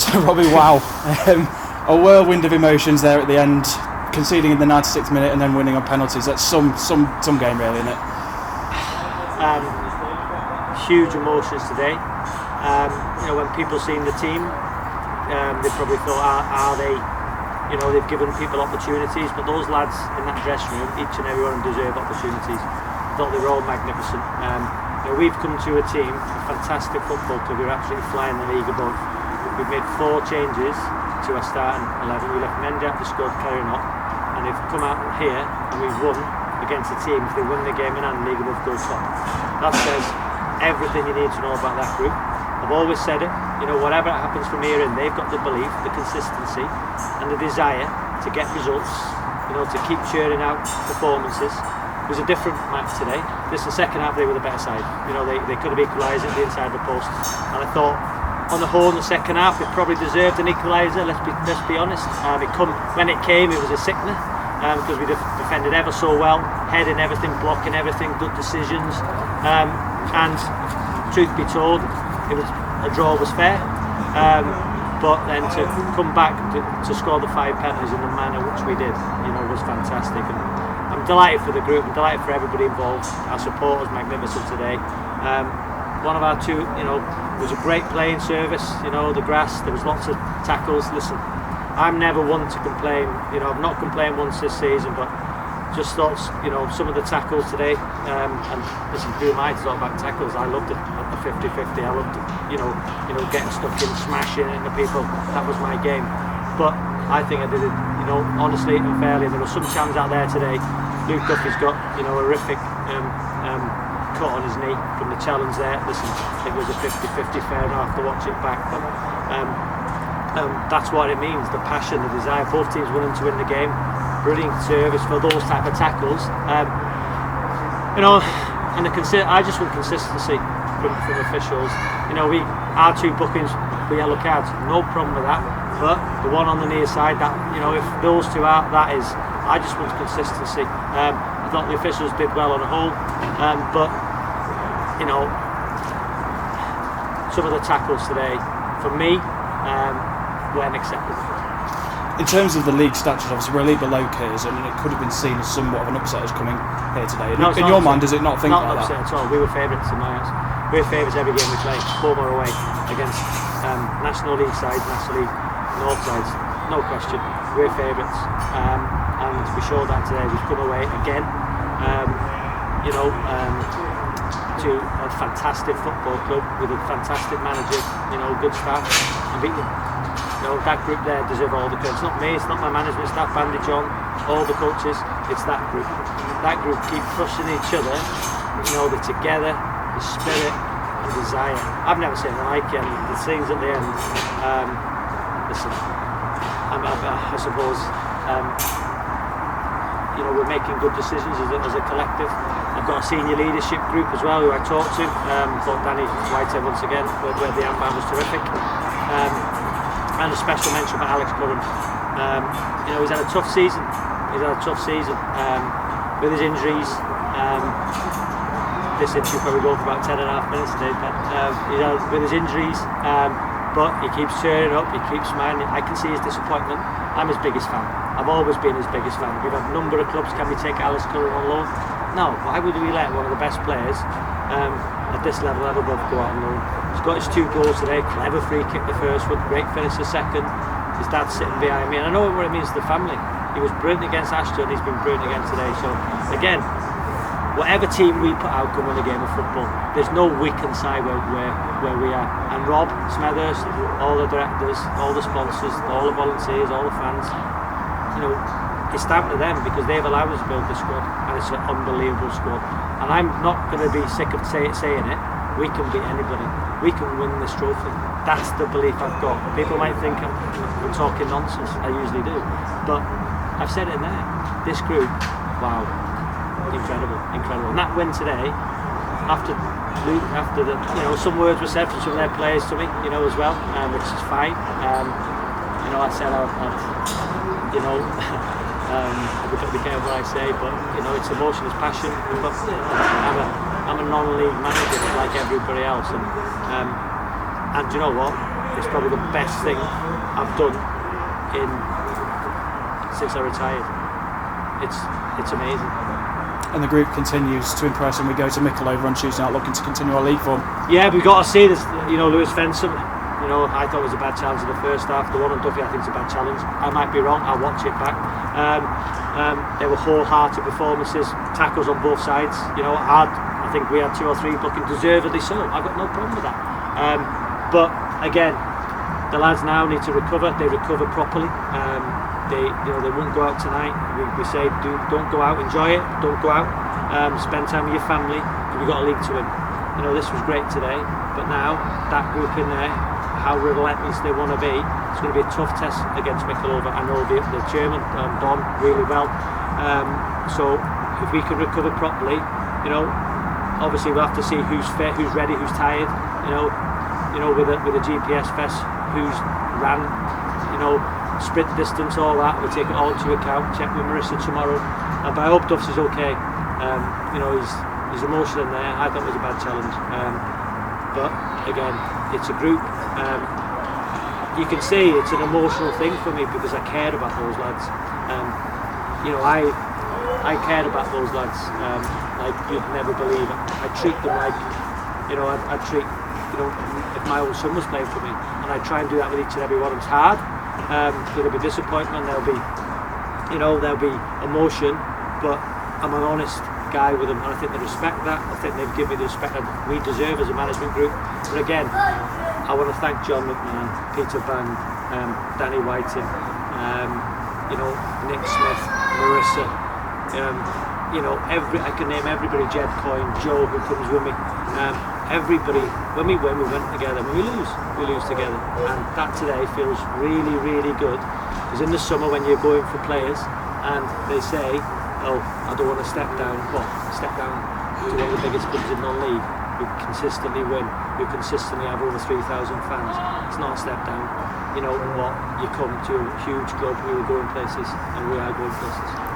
So Robbie, wow, a whirlwind of emotions there at the end, conceding in the 96th minute and then winning on penalties. That's some game, really, isn't it? Huge emotions today. When people seen the team, they probably thought, are they? They've given people opportunities, but those lads in that dressing room, each and every one deserve opportunities. I thought they were all magnificent. We've come to a team, a fantastic football club. We're absolutely flying the league above. We've made 4 changes to our starting 11. We left Mendy out, the squad carrying on, and they've come out here and we've won against a team. If they win the game in hand, league above, go top. That says everything you need to know about that group. I've always said it, whatever happens from here in, they've got the belief, the consistency and the desire to get results, to keep churning out performances. It was a different match today. The second half they were the better side. They could have equalised at the inside of the post. And I thought, on the whole, in the second half, they probably deserved an equaliser. Let's be honest. When it came, it was a sickener because we defended ever so well, heading everything, blocking everything, good decisions. And truth be told, a draw was fair. But then to come back to score the 5 penalties in the manner which we did, was fantastic. And I'm delighted for the group. I'm delighted for everybody involved. Our support was magnificent today. One of our 2, it was a great playing service. The grass. There was lots of tackles. Listen, I'm never one to complain. I've not complained once this season, but just thought, some of the tackles today. And listen, who am I to talk about tackles? I loved it at the 50-50. I loved it. Getting stuck in, smashing into people. That was my game. But I think I did it, honestly and fairly. There were some chants out there today. Luke Duffy's got, a horrific cut on his knee from the challenge there. Listen, it was a 50-50, fair enough to watch it back. But that's what it means, the passion, the desire. Both teams willing to win the game. Brilliant service for those type of tackles. And I just want consistency from officials. Our 2 bookings for yellow cards, no problem with that. But the one on the near side, that if those 2 are, that is. I just want consistency. I thought the officials did well on the whole, but some of the tackles today, for me, weren't acceptable. In terms of the league statutes, obviously we're a league below Curzon, and it could have been seen as somewhat of an upset as coming here today. No, in your mind, does it not think not like an upset that? at all. We were favourites in my eyes. We were favourites every game we played, home or away, against National League sides, National League North sides. No question, we're favourites, and we showed that today. We've come away again, to a fantastic football club with a fantastic manager, good staff, and beat them. That group there deserve all the credit. It's not me, it's not my management staff, Bandy John, all the coaches, it's that group. That group keep pushing each other, they're together, the spirit and desire. I've never seen it like it, and the scenes at the end, listen, I suppose, we're making good decisions as a collective. I've got a senior leadership group as well who I talked to. Thought Danny Whitehead once again, where the armband was terrific. And a special mention for Alex Curran. He's had a tough season. With his injuries. This interview probably go for about 10 and a half minutes today, Ben. With his injuries, but he keeps turning up, he keeps smiling. I can see his disappointment. I'm his biggest fan. I've always been his biggest fan. We've had a number of clubs. Can we take Alex Curran on loan? No. Why would we let one of the best players at this level ever above go out on loan? He's got his 2 goals today. Clever free kick the first one, great finish the second. His dad's sitting behind me, and I know what it means to the family. He was brilliant against Ashton, he's been brilliant again today. So again, whatever team we put out can win a game of football. There's no weakened side where we are. And Rob Smethurst, all the directors, all the sponsors, all the volunteers, all the fans, it's down to them because they've allowed us to build this squad, and it's an unbelievable squad. And I'm not going to be sick of saying it. We can beat anybody. We can win this trophy. That's the belief I've got. People might think I'm talking nonsense. I usually do, but I've said it in there. This group, wow, incredible. And that win today, after the some words were said from some of their players to me, as well, which is fine. I said I've got to be careful what I say, but it's emotion, it's passion. But I'm a non-league manager like everybody else, and do you know what? it's probably the best thing I've done since I retired. It's amazing. And the group continues to impress, and we go to Mickle over on Tuesday night looking to continue our league form. Yeah, we've got to see this. Lewis Fensom, I thought it was a bad challenge in the first half. The one on Duffy I think is a bad challenge. I might be wrong, I'll watch it back. They were wholehearted performances, tackles on both sides. I think we had 2 or 3 looking deservedly so. I've got no problem with that. But again, the lads now need to recover. They recover properly. They won't go out tonight. We say don't go out, enjoy it. Don't go out. Spend time with your family. We've got a league to win. This was great today, but now that group in there, how relentless they want to be, it's going to be a tough test against Mickleover. I know the chairman, Don, really well. So if we can recover properly, obviously we'll have to see who's fit, who's ready, who's tired. With a GPS vest, who's ran, sprint distance, all that. We'll take it all into account. Check with Marissa tomorrow. But I hope Duff's is okay. He's emotional in there. I thought it was a bad challenge. But again, it's a group. You can see it's an emotional thing for me because I cared about those lads. I cared about those lads like you'd never believe. I treat them like, I treat, if my own son was playing for me, and I try and do that with each and every one. It's hard. There'll be disappointment. There'll be emotion, but I'm an honest guy with them, and I think they respect that. I think they've given me the respect that we deserve as a management group. But again, I want to thank John McMahon, Peter Band, Danny Whiting, Nick Smith, Marissa. I can name everybody. Jed Coyne, Joe, who comes with me. Everybody. When we win, we win together. When we lose together. And that today feels really, really good. Because in the summer, when you're going for players, and they say, "Oh, I don't want to step down." Well, step down to one of the biggest clubs in non-league. We consistently win. We consistently have over 3,000 fans. It's not a step down. You know what? You come to a huge club who are going places, and we are going places.